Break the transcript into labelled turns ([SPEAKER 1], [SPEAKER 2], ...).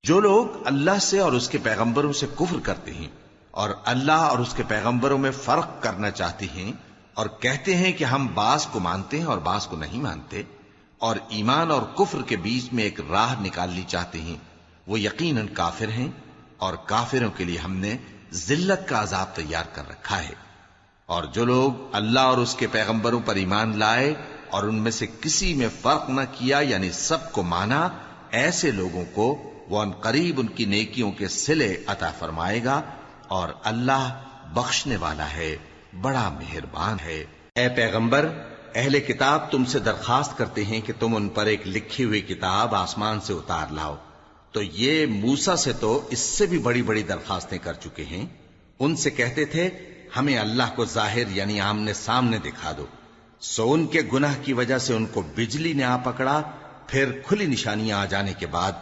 [SPEAKER 1] جو لوگ اللہ سے اور اس کے پیغمبروں سے کفر کرتے ہیں اور اللہ اور اس کے پیغمبروں میں فرق کرنا چاہتے ہیں اور کہتے ہیں کہ ہم بعض کو مانتے ہیں اور بعض کو نہیں مانتے، اور ایمان اور کفر کے بیچ میں ایک راہ نکالنی چاہتے ہیں، وہ یقیناً کافر ہیں، اور کافروں کے لیے ہم نے ذلت کا عذاب تیار کر رکھا ہے۔ اور جو لوگ اللہ اور اس کے پیغمبروں پر ایمان لائے اور ان میں سے کسی میں فرق نہ کیا، یعنی سب کو مانا، ایسے لوگوں کو وہ ان قریب ان کی نیکیوں کے صلے عطا فرمائے گا، اور اللہ بخشنے والا ہے، بڑا مہربان ہے۔ اے پیغمبر، اہل کتاب تم سے درخواست کرتے ہیں کہ تم ان پر ایک لکھی ہوئی کتاب آسمان سے اتار لاؤ، تو یہ موسیٰ سے تو اس سے بھی بڑی بڑی درخواستیں کر چکے ہیں۔ ان سے کہتے تھے ہمیں اللہ کو ظاہر یعنی آمنے سامنے دکھا دو، سو ان کے گناہ کی وجہ سے ان کو بجلی نے آ پکڑا، پھر کھلی نشانیاں آ جانے کے بعد